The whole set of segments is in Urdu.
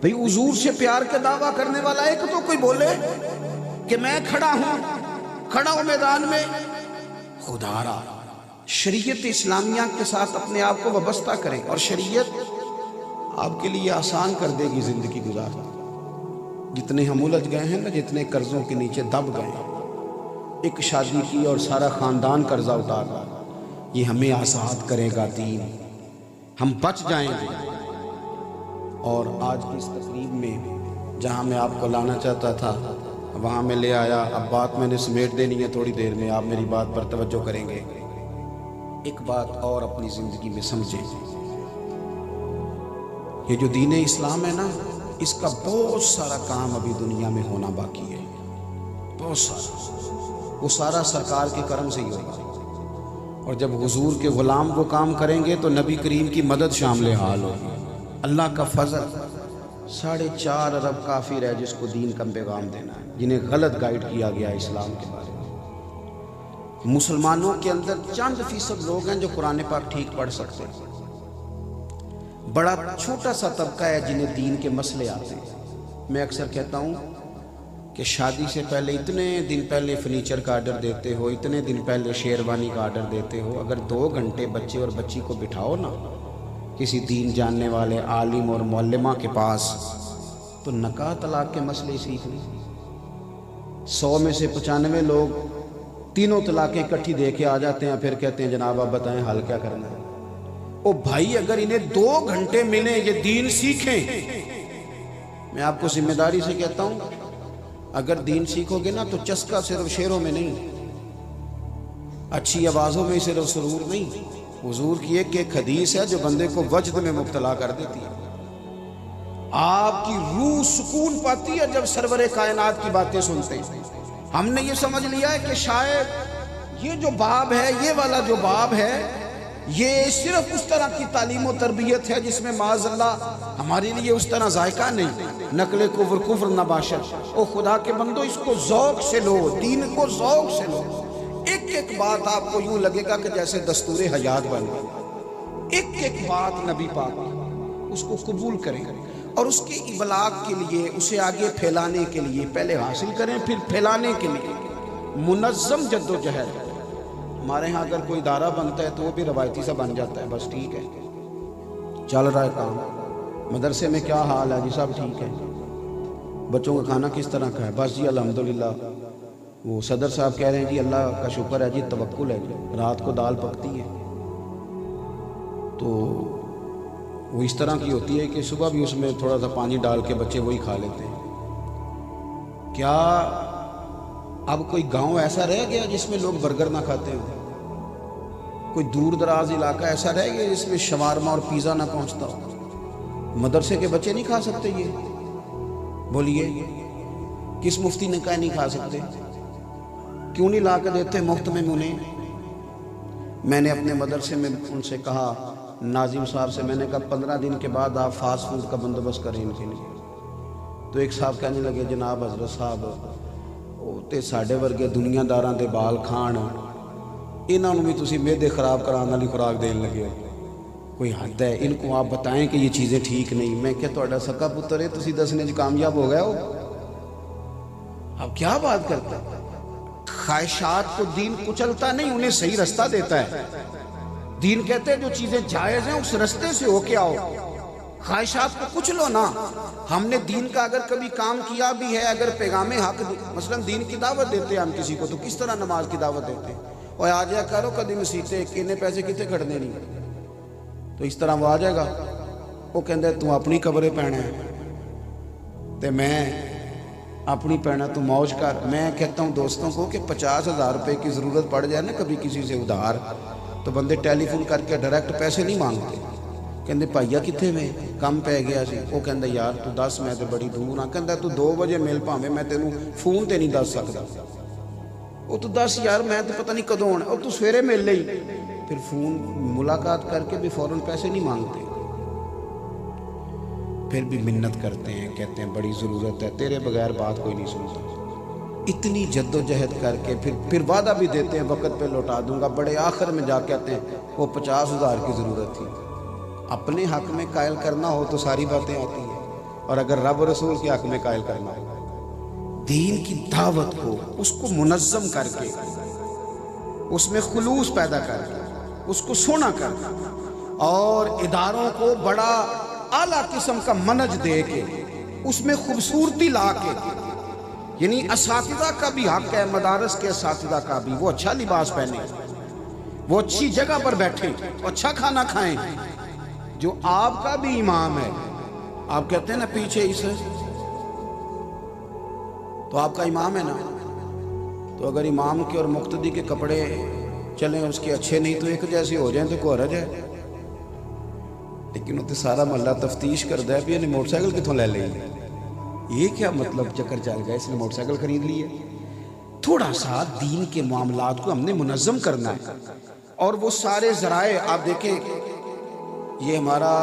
بھئی حضور سے پیار کا دعویٰ کرنے والا ایک تو کوئی بولے کہ میں کھڑا ہوں میدان میں، خدا را شریعت اسلامیہ کے ساتھ اپنے آپ کو وابستہ کریں، اور شریعت آپ کے لیے آسان کر دے گی زندگی گزارنا۔ جتنے ہم الجھ گئے ہیں نا، جتنے قرضوں کے نیچے دب گئے ہیں، ایک شادی کی اور سارا خاندان قرضہ اتار رہا، یہ ہمیں آزاد کرے گا دین، ہم بچ جائیں گے۔ اور آج کی اس تقریب میں جہاں میں آپ کو لانا چاہتا تھا وہاں میں لے آیا۔ اب بات میں نے سمیٹ دینی ہے تھوڑی دیر میں، آپ میری بات پر توجہ کریں گے۔ ایک بات اور اپنی زندگی میں سمجھیں، یہ جو دین اسلام ہے نا، اس کا بہت سارا کام ابھی دنیا میں ہونا باقی ہے، بہت سارا، وہ سارا سرکار کے کرم سے ہی ہوگا۔ اور جب حضور کے غلام وہ کام کریں گے تو نبی کریم کی مدد شامل حال ہوگی، اللہ کا فضل۔ 4.5 ارب کافر ہے جس کو دین کا پیغام دینا ہے، جنہیں غلط گائیڈ کیا گیا اسلام کے بارے میں۔ مسلمانوں کے اندر چند فیصد لوگ ہیں جو قرآن پاک ٹھیک پڑھ سکتے ہیں، بڑا چھوٹا سا طبقہ ہے جنہیں دین کے مسئلے آتے ہیں۔ میں اکثر کہتا ہوں کہ شادی سے پہلے اتنے دن پہلے فرنیچر کا آرڈر دیتے ہو، اتنے دن پہلے شیروانی کا آرڈر دیتے ہو، اگر 2 گھنٹے بچے اور بچی کو بٹھاؤ نا کسی دین جاننے والے عالم اور معلمہ کے پاس، تو نکاح طلاق کے مسئلے سیکھ لیں۔ 100 میں سے 95 لوگ تینوں طلاقیں اکٹھی دے کے آ جاتے ہیں، پھر کہتے ہیں جناب آپ بتائیں حل کیا کرنا ہے۔ او بھائی، اگر انہیں 2 گھنٹے ملیں یہ دین سیکھیں۔ میں آپ کو ذمہ داری سے کہتا ہوں، اگر دین سیکھو گے نا تو چسکا صرف شعروں میں نہیں، اچھی آوازوں میں صرف سرور نہیں، حضور کی ایک حدیث ہے جو بندے کو وجد میں مبتلا کر دیتی ہے۔ آپ کی روح سکون پاتی ہے جب سرور کائنات کی باتیں سنتے ہیں۔ ہم نے یہ سمجھ لیا ہے کہ شاید یہ جو باب ہے، یہ والا جو باب ہے، یہ صرف اس طرح کی تعلیم و تربیت ہے جس میں معاذ اللہ ہمارے لیے اس طرح ذائقہ نہیں، نقل کفر نباشت۔ او خدا کے بندو، اس کو ذوق سے لو، دین کو ذوق سے لو۔ ایک بات آپ کو یوں لگے گا کہ جیسے دستور حیات بن گئی، ایک بات نبی پاک اس کو قبول کریں اور اس کے ابلاغ کے لیے، اسے آگے پھیلانے کے لیے، پہلے حاصل کریں پھر پھیلانے کے لیے منظم جد و جہد۔ ہمارے ہاں اگر کوئی ادارہ بنتا ہے تو وہ بھی روایتی سا بن جاتا ہے، بس ٹھیک ہے چل رہا ہے کام۔ مدرسے میں کیا حال ہے جی؟ سب ٹھیک ہے؟ بچوں کا کھانا کس طرح کا ہے؟ بس جی الحمدللہ۔ وہ صدر صاحب کہہ رہے ہیں جی اللہ کا شکر ہے جی، توکل ہے جی، رات کو دال پکتی ہے۔ تو وہ اس طرح کی ہوتی ہے کہ صبح بھی اس میں تھوڑا سا پانی ڈال کے بچے وہی کھا لیتے ہیں۔ کیا اب کوئی گاؤں ایسا رہ گیا جس میں لوگ برگر نہ کھاتے ہوں؟ کوئی دور دراز علاقہ ایسا رہ گیا جس میں شوارما اور پیزا نہ پہنچتا ہو؟ مدرسے کے بچے نہیں کھا سکتے یہ؟ بولیے کس مفتی نے کہا نہیں کھا سکتے؟ کیوں نہیں لا کے دیتے مفت میں انہیں؟ میں نے اپنے مدرسے میں ان سے کہا، ناظم صاحب سے میں نے کہا 15 دن کے بعد آپ فاسٹ فوڈ کا بندوبست کریں ان کے لیے۔ تو ایک صاحب کہنے لگے جناب حضرت صاحب تے ساڈے ورگے دنیا داراں دے بال کھان، انہاں نوں بھی تسی معدے خراب کرانے والی خوراک دین لگے ہو، کوئی حد ہے؟ ان کو آپ بتائیں کہ یہ چیزیں ٹھیک نہیں۔ میں کہ تہاڈا سکا پتر ہے، تسی دسنے وچ کامیاب ہو گئے ہو؟ اب کیا بات کرتے ہیں؟ خواہشات کو دین کچلتا نہیں، انہیں صحیح رستہ دیتا ہے۔ دین کہتے ہیں جو چیزیں جائز ہیں اس رستے سے ہو کے آؤ، خواہشات کو کچھ لو نا۔ ہم نے دین کا اگر کبھی کام کیا بھی ہے، اگر پیغام حق مثلا دین کی دعوت دیتے ہیں ہم کسی کو، تو کس طرح نماز کی دعوت دیتے ہیں؟ اور آ جایا کرو کدی مسیتے کنے پیسے کتے کھڑنے نہیں، تو اس طرح وہ آ جائے گا، وہ کہندہ ہے تو اپنی قبریں پہنے ہیں تے میں اپنی پہنا، تو موج کر۔ میں کہتا ہوں دوستوں کو کہ 50,000 روپے کی ضرورت پڑ جائے نا کبھی کسی سے ادھار، تو بندے ٹیلی فون کر کے ڈائریکٹ پیسے نہیں مانگتے، کہندے بھائیا کتنے میں کم پہ گیا سی؟ وہ کہندہ یار تو دس میں تے بڑی دور ہاں، کہندہ تو 2 بجے مل پاویں، میں تینوں فون تے نہیں دس سکتا۔ وہ تو دس یار میں تو پتہ نہیں کدوں ہونا، اور تو سویرے مل لئی، پھر فون ملاقات کر کے بھی فوراً پیسے نہیں مانگتے، پھر بھی منت کرتے ہیں، کہتے ہیں بڑی ضرورت ہے، تیرے بغیر بات کوئی نہیں سنتا۔ اتنی جد و جہد کر کے پھر وعدہ بھی دیتے ہیں وقت پہ لوٹا دوں گا، بڑے آخر میں جا کہتے ہیں وہ 50,000 کی ضرورت تھی۔ اپنے حق میں قائل کرنا ہو تو ساری باتیں آتی ہیں، اور اگر رب رسول کے حق میں قائل کرنا ہو، دین کی دعوت کو اس کو منظم کر کے، اس میں خلوص پیدا کر کے، اس کو سونا کر کے، اور اداروں کو بڑا اعلیٰ قسم کا منج دے کے، اس میں خوبصورتی لا کے، یعنی اساتذہ کا بھی حق ہے، مدارس کے اساتذہ کا بھی، وہ اچھا لباس پہنے، وہ اچھی جگہ پر بیٹھیں، اچھا کھانا کھائیں۔ جو آپ کا بھی امام ہے، آپ کہتے ہیں نا پیچھے اسے، تو آپ کا امام ہے نا، تو اگر امام کے اور مقتدی کے کپڑے چلیں اس کے اچھے نہیں تو ایک جیسے ہو جائیں تو کوئی حرج ہے؟ لیکن وہ تو سارا محلہ تفتیش کرتا ہے بھی انہیں موٹر سائیکل کتوں لے لیں، یہ کیا مطلب چکر چل گیا، اس نے موٹر سائیکل خرید لی ہے؟ تھوڑا سا دین کے معاملات کو ہم نے منظم کرنا ہے، اور وہ سارے ذرائع آپ دیکھیں، یہ ہمارا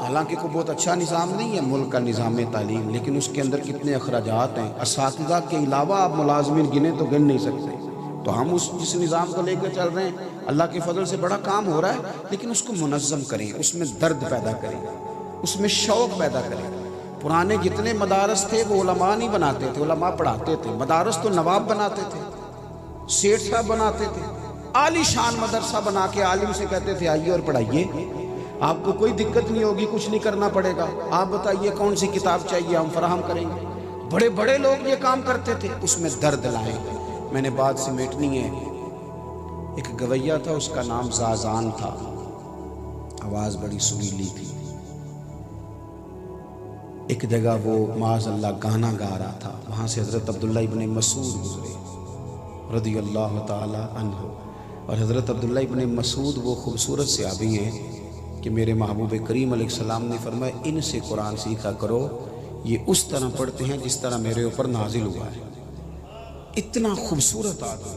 حالانکہ کوئی بہت اچھا نظام نہیں ہے ملک کا نظام تعلیم، لیکن اس کے اندر کتنے اخراجات ہیں، اساتذہ کے علاوہ آپ ملازمین گنے تو گن نہیں سکتے، تو ہم جس نظام کو لے کر چل رہے ہیں اللہ کے فضل سے بڑا کام ہو رہا ہے، لیکن اس کو منظم کریں، اس میں درد پیدا کریں، اس میں شوق پیدا کریں۔ پرانے جتنے مدارس تھے وہ علماء نہیں بناتے تھے، علماء پڑھاتے تھے، مدارس تو نواب بناتے تھے، سیٹھ صاحب بناتے تھے، عالی شان مدرسہ بنا کے عالم سے کہتے تھے آئیے اور پڑھائیے، آپ کو کوئی دقت نہیں ہوگی، کچھ نہیں کرنا پڑے گا، آپ بتائیے کون سی کتاب چاہیے ہم فراہم کریں گے۔ بڑے بڑے لوگ یہ کام کرتے تھے، اس میں درد لائیں۔ میں نے بات سمیٹنی ہے، ایک گویہ تھا، اس کا نام زازان تھا، آواز بڑی سریلی تھی۔ ایک جگہ وہ معاذ اللہ گانا گا رہا تھا، وہاں سے حضرت عبداللہ ابن مسعود گزرے رضی اللہ تعالی عنہ، اور حضرت عبداللہ ابن مسعود وہ خوبصورت صحابی ہیں کہ میرے محبوب کریم علیہ السلام نے فرمایا ان سے قرآن سیکھا کرو، یہ اس طرح پڑھتے ہیں جس طرح میرے اوپر نازل ہوا ہے۔ اتنا خوبصورت آدمی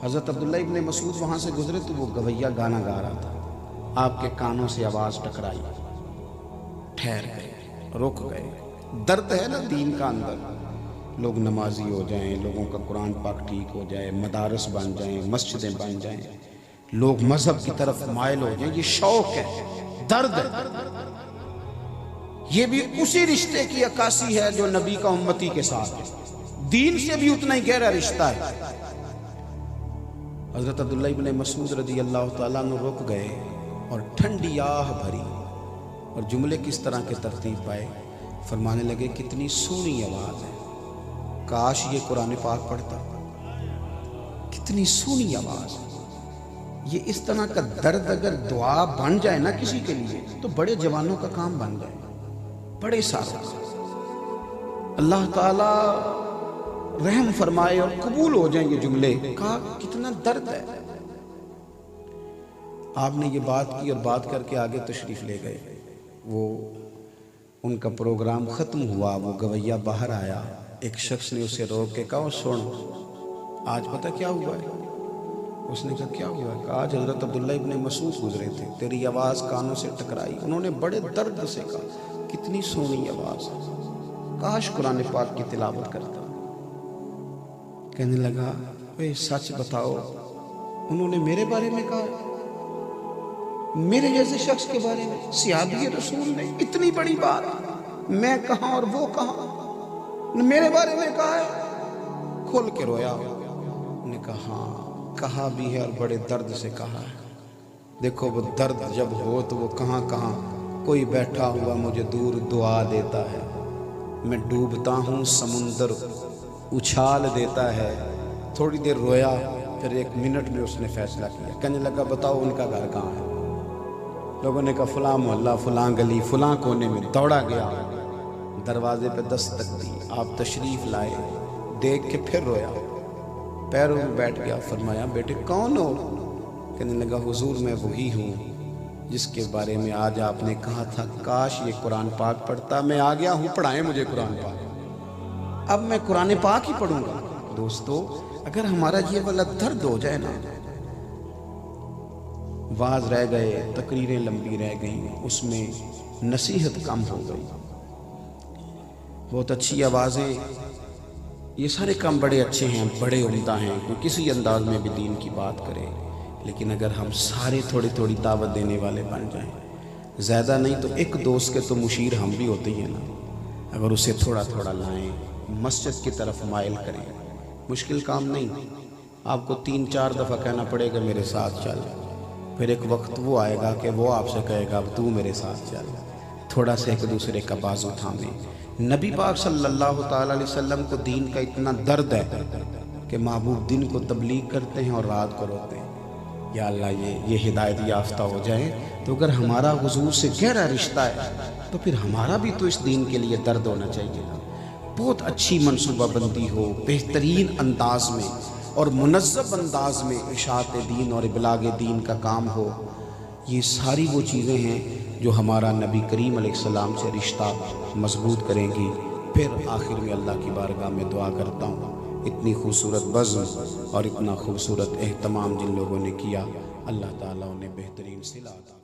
حضرت عبداللہ ابن مسعود وہاں سے گزرے تو وہ گویہ گانا گا رہا تھا، آپ کے کانوں سے آواز ٹکرائی، ٹھہر گئے، رک گئے۔ درد ہے نا دین کا اندر، لوگ نمازی ہو جائیں، لوگوں کا قرآن پاک ٹھیک ہو جائے، مدارس بن جائیں، مسجدیں بن جائیں، لوگ مذہب کی طرف مائل ہو جائیں، یہ شوق ہے، درد ہے۔ یہ بھی اسی رشتے کی عکاسی ہے جو نبی کا امتی کے ساتھ ہے، دین سے بھی اتنا ہی گہرا رشتہ ہے۔ حضرت عبداللہ ابن مسعود رضی اللہ تعالیٰ عنہ رک گئے اور ٹھنڈی آہ بھری، اور جملے کس طرح کے ترتیب پائے، فرمانے لگے کتنی سونی آواز ہے، کاش یہ قرآن پاک پڑھتا، کتنی سونی آواز ہے۔ یہ اس طرح کا درد اگر دعا بن جائے نا کسی کے لیے تو بڑے جوانوں کا کام بن جائے، بڑے سارا اللہ تعالیٰ رحم فرمائے اور قبول ہو جائیں یہ جملے، کہا کتنا درد ہے۔ آپ نے یہ بات کی اور بات کر کے آگے تشریف لے گئے، وہ ان کا پروگرام ختم ہوا، وہ گویہ باہر آیا، ایک شخص نے اسے روک کے کہا سن آج پتہ کیا ہوا ہے؟ اس نے کہا کیا ہوا ہے؟ کہا آج حضرت عبداللہ ابن مسعود گزرے تھے، تیری آواز کانوں سے ٹکرائی، انہوں نے بڑے درد سے کہا کتنی سونی آواز، کاش قرآن پاک کی تلاوت کرتا۔ کہنے لگا اے سچ بتاؤ، انہوں نے میرے بارے میں کہا، میرے جیسے شخص کے بارے میں، صحابی رسول نے اتنی بڑی بات، میں کہاں اور وہ کہاں، میرے بارے میں کہا ہے؟ کھول کے رویا، نے کہا ہاں کہا بھی ہے اور بڑے درد سے کہا ہے۔ دیکھو وہ درد جب ہو تو وہ کہاں کہاں، کوئی بیٹھا ہوا مجھے دور دعا دیتا ہے، میں ڈوبتا ہوں سمندر اچھال دیتا ہے۔ تھوڑی دیر رویا، پھر 1 منٹ میں اس نے فیصلہ کیا، کہنے لگا بتاؤ ان کا گھر کہاں ہے؟ لوگوں نے کہا فلاں محلہ، فلاں گلی، فلاں کونے میں۔ دوڑا گیا، دروازے پہ دستک دی، آپ تشریف لائے، دیکھ کے پھر رویا، پیروں میں بیٹھ گیا، فرمایا بیٹے کون ہو؟ کہنے لگا حضور میں وہی ہوں جس کے بارے میں آج آپ نے کہا تھا کاش یہ قرآن پاک پڑھتا، میں آ گیا ہوں، پڑھائیں مجھے قرآن پاک، اب میں قرآن پاک ہی پڑھوں گا۔ دوستو اگر ہمارا یہ والا درد ہو جائے نا، واز رہ گئے، تقریریں لمبی رہ گئیں، اس میں نصیحت کم ہو گئی، بہت اچھی آوازیں، یہ سارے کام بڑے اچھے ہیں، بڑے عمدہ ہیں، کوئی کسی انداز میں بھی دین کی بات کرے، لیکن اگر ہم سارے تھوڑی تھوڑی دعوت دینے والے بن جائیں، زیادہ نہیں تو ایک دوست کے تو مشیر ہم بھی ہوتے ہی ہیں نا، اگر اسے تھوڑا تھوڑا لائیں، مسجد کی طرف مائل کریں، مشکل کام نہیں، آپ کو 3-4 دفعہ کہنا پڑے گا میرے ساتھ چل، پھر ایک وقت وہ آئے گا کہ وہ آپ سے کہے گا اب تو میرے ساتھ چل، تھوڑا سے ایک دوسرے کا بازو تھامیں۔ نبی پاک صلی اللہ تعالیٰ علیہ وسلم کو دین کا اتنا درد ہے کہ محبوب دن کو تبلیغ کرتے ہیں اور رات کو روتے ہیں، یا اللہ یہ ہدایت یافتہ ہو جائیں۔ تو اگر ہمارا حضور سے گہرا رشتہ ہے تو پھر ہمارا بھی تو اس دین کے لیے درد ہونا چاہیے، بہت اچھی منصوبہ بندی ہو، بہترین انداز میں اور منظم انداز میں اشاعت دین اور ابلاغ دین کا کام ہو۔ یہ ساری وہ چیزیں ہیں جو ہمارا نبی کریم علیہ السلام سے رشتہ مضبوط کریں گی۔ پھر آخر میں اللہ کی بارگاہ میں دعا کرتا ہوں، اتنی خوبصورت بزم اور اتنا خوبصورت اہتمام جن لوگوں نے کیا، اللہ تعالیٰ انہیں بہترین صلہ عطا